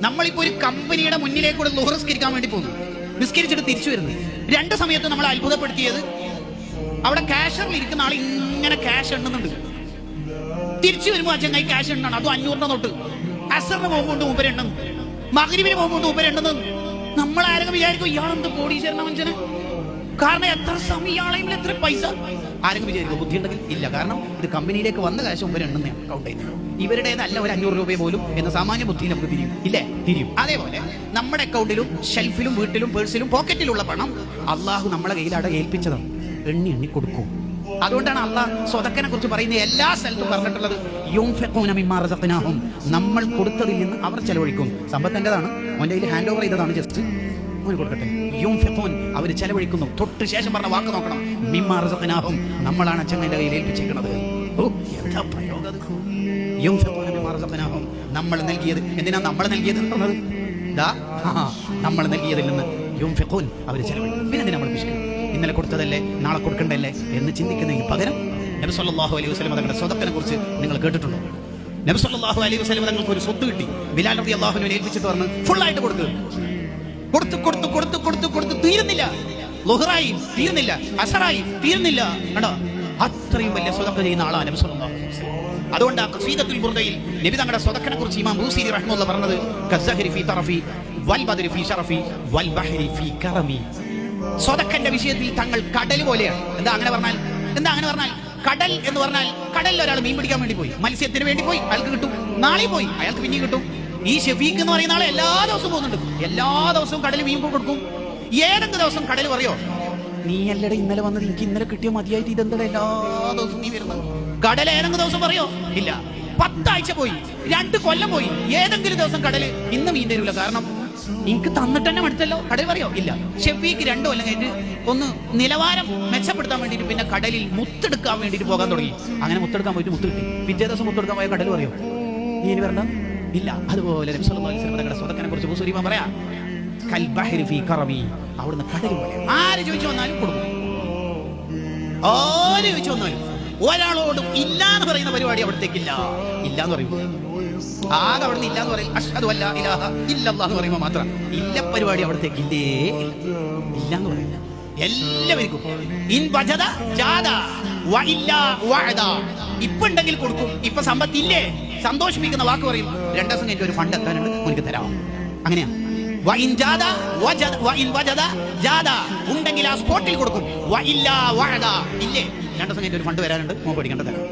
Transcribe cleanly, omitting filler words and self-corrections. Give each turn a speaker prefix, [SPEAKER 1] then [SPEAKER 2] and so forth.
[SPEAKER 1] നമ്മളിപ്പോ ഒരു കമ്പനിയുടെ മുന്നിലേക്കൂടെ ളുഹർ നിസ്കരിക്കാൻ വേണ്ടി പോകുന്നു, നിസ്കരിച്ചിട്ട് തിരിച്ചു വരുന്നു. രണ്ട് സമയത്ത് നമ്മളെ അത്ഭുതപ്പെടുത്തിയത് അവിടെ ക്യാഷറിൽ ഇരിക്കുന്ന ആൾ ഇങ്ങനെ ക്യാഷ് എണ്ണുന്നുണ്ട്. തിരിച്ചു വരുമ്പോൾ ആ ചങ്ങായി ക്യാഷ് എണ്ണാണ്, അതും 500 തൊട്ട്. അസറിന് പോകുമ്പോൾ മൂപ്പര് എണ്ണുന്നു, മഗ്‌രിബിന് പോകുമ്പോൾ മൂപ്പര് എണ്ണുന്നു. നമ്മളാരെങ്കിലും വിചാരിക്കും ഇയാളെന്ത് കോടീശ്വരന മനുഷ്യന്, കാരണം എത്ര സമയം ഇയാളെയും എത്ര പൈസ. ആരെങ്കിലും വിചാരിക്കും ബുദ്ധി ഉണ്ടെങ്കിൽ ഇല്ല, കാരണം ഇത് കമ്പനിയിലേക്ക് വന്ന കാശ് മുമ്പ് എണ്ണുന്നതാണ് കൗണ്ട് ചെയ്യുന്നത്. ഇവരുടേതല്ല ഒരു 500 രൂപ പോലും എന്ന സാമാന്യ ബുദ്ധി നമുക്ക് തിരിയും, ഇല്ലേ? തിരിയും. അതേപോലെ നമ്മുടെ അക്കൗണ്ടിലും ഷെൽഫിലും വീട്ടിലും പേഴ്സിലും പോക്കറ്റിലുള്ള പണം അള്ളാഹു നമ്മളെ കയ്യിലവിടെ ഏൽപ്പിച്ചതാണ്, എണ്ണി എണ്ണി കൊടുക്കും. അതുകൊണ്ടാണ് അള്ളാഹ് സ്വതക്കനെ കുറിച്ച് പറയുന്ന എല്ലാ സ്ഥലത്തും പറഞ്ഞിട്ടുള്ളത് യുൻഫിഖൂന മിമ്മാ റസഖ്നാഹും, നമ്മൾ കൊടുത്തതിൽ നിന്ന് അവർ ചെലവഴിക്കും. സമ്പത്തിൻ്റെതാണ്, അവൻ്റെ കയ്യിൽ ഹാൻഡ് ഓവർ ചെയ്തതാണ്, ജസ്റ്റ് അവന് കൊടുക്കട്ടെ. യുൻഫിഖൂൻ, അവർ ചെലവഴിക്കുന്നു. തൊട്ട് ശേഷം പറഞ്ഞ വാക്ക് നോക്കണം, മിമ്മാ റസഖ്നാഹും, നമ്മളാണ് അച്ഛൻ്റെ കയ്യിൽ ഏൽപ്പിച്ചേക്കുന്നത്. എന്താ പ്രയോഗം അത്? യുൻഫിഖൂന മിമ്മാ റസഖ്നാഹും, നമ്മൾ നൽകിയത്. എന്തിനാ നമ്മൾ നൽകിയത് എന്നുള്ളത്? നമ്മൾ നൽകിയതിൽ നിന്ന് യുൻഫിഖൂൻ, അവർ ചെലവഴിക്കും. പിന്നെ എന്തിനാ നമ്മൾ പിശുക്കും? ഇന്നലെ കൊടുത്തതല്ലേ നാളെ കൊടുക്കണ്ടല്ലേ എന്ന് ചിന്തിക്കുന്നതിന് പകരം നബി സല്ലല്ലാഹു അലൈഹി വസല്ലം തങ്ങളുടെ സ്വതക്കനെ കുറിച്ച് നിങ്ങൾ കേട്ടിട്ടുണ്ടോ? നബി സല്ലല്ലാഹു അലൈഹി വസല്ലം തങ്ങൾക്ക് ഒരു സ്വത്ത് കിട്ടി, ബിലാൽ റളിയല്ലാഹു അൻഹുവിനെ ഏൽപ്പിച്ചിട്ട് പറഞ്ഞു ഫുള്ളായിട്ട് കൊടുത്തു. തീരുന്നില്ല. ളുഹറായി തീരുന്നില്ല, അസറായി തീരുന്നില്ല. കണ്ടോ, അത്രയും വലിയ സ്വതക്ക ചെയ്യുന്ന ആളാണ് നബി സല്ലല്ലാഹു അലൈഹി വസല്ലം. അതുകൊണ്ട് ആ ഖസീദത്തുൽ ബുർദയിൽ നബി തങ്ങളുടെ സ്വതക്കനെ കുറിച്ച് ഇമാം ബൂസീരി റഹ്മത്തുള്ളാഹി പറഞ്ഞത് കസ്സഹരി ഫീ തറഫി വൽ ബദ്രി ഫീ ശറഫി വൽ ബഹരി ഫീ കറമി. സ്വതക്കന്റെ വിഷയത്തിൽ തങ്ങൾ കടൽ പോലെയാണ്. എന്താ അങ്ങനെ പറഞ്ഞാൽ? കടൽ എന്ന് പറഞ്ഞാൽ, കടലിൽ ഒരാൾ മീൻ പിടിക്കാൻ വേണ്ടി പോയി, മത്സ്യത്തിന് വേണ്ടി പോയി, അയാൾക്ക് കിട്ടും. നാളെ പോയി, അയാൾക്ക് പിന്നെയും കിട്ടും. ഈ ഷഫീഖ് എന്ന് പറയുന്ന ആളെ എല്ലാ ദിവസവും പോകുന്നുണ്ട്, എല്ലാ ദിവസവും കടലിൽ മീൻ കൊടുക്കും. ഏതെങ്കിലും ദിവസം കടൽ പറയോ, നീ അല്ലടെ ഇന്നലെ വന്നത്, എനിക്ക് ഇന്നലെ കിട്ടിയോ മതിയായിട്ട്, ഇതെന്താ എല്ലാ ദിവസവും നീ വരുന്നത്? കടൽ ഏതെങ്കിലും ദിവസം പറയോ? ഇല്ല. 10 ആഴ്ച പോയി, 2 കൊല്ലം പോയി, ഏതെങ്കിലും ദിവസം കടല് ഇന്ന് മീൻ തരൂല, കാരണം എനിക്ക് തന്നിട്ട് തന്നെ മടുത്തല്ലോ, കടൽ പറയോ? ഇല്ല. ഷെഫീക്ക് 2 കൊല്ലം കഴിഞ്ഞിട്ട് ഒന്ന് നിലവാരം മെച്ചപ്പെടുത്താൻ വേണ്ടിയിട്ട് പിന്നെ കടലിൽ മുത്തെടുക്കാൻ വേണ്ടിയിട്ട് പോകാൻ തുടങ്ങി. അങ്ങനെ മുത്തെടുക്കാൻ പോയിട്ട് മുത്ത് കിട്ടി. പിറ്റേ ദിവസം മുത്തെടുക്കാൻ പോയ കടൽ പറയോ? നീ ഇനി വരണം? ഇല്ല. അതുപോലെ നബി സല്ലല്ലാഹു അലൈഹി വസല്ലം തങ്ങളുടെ സ്വതക്കനെ കുറിച്ച് ബൂസീരി പറയാ കൽ ബഹരി ഫീ കറമി, അവിടുന്ന് കടൽ പോലെ. ആര് ചോദിച്ചു വന്നാലും കൊടുക്കും, ആര് ചോദിച്ചു വന്നാലും. ഒരാളോടും ഇല്ല എന്ന് പറയുന്ന പരിപാടി അവിടത്തേക്കില്ല. ഇല്ല എന്ന് പറയും, ആകെ അവിടുന്ന് ഇല്ല എന്ന് പറയും. അഷ്ഹദു അല്ലാ ഇലാഹ ഇല്ലല്ലാഹ് എന്ന് പറയുമ്പോൾ മാത്രം ഇല്ല പരിപാടി അവിടത്തേക്ക് ഇല്ലേ, ഇല്ല എന്ന് പറയില്ല. എല്ലാവർക്കും ഇൻ വജദ ജാദ വ ഇല്ലാ വഅദ. ഇപ്പൊ ഉണ്ടെങ്കിൽ കൊടുക്കും, ഇപ്പൊ സമ്പത്തില്ലേ സന്തോഷിപ്പിക്കുന്ന വാക്ക് പറയും. 2 ദിവസം കഴിഞ്ഞിട്ട് ഒരു ഫണ്ട് എത്താനുണ്ട്, എനിക്ക് തരാം. അങ്ങനെയാ. വ ഇൻ ജാദ വ ഇൻ വജദ ജാദ, ഉണ്ടെങ്കിൽ ആ സ്പോട്ടിൽ കൊടുക്കും. വ ഇല്ലാ വഅദ, ഇല്ലേ 2 ദിവസം കഴിഞ്ഞിട്ട് ഒരു ഫണ്ട് വരാനുണ്ട്, മോൻ പേടിക്കേണ്ട തരാം.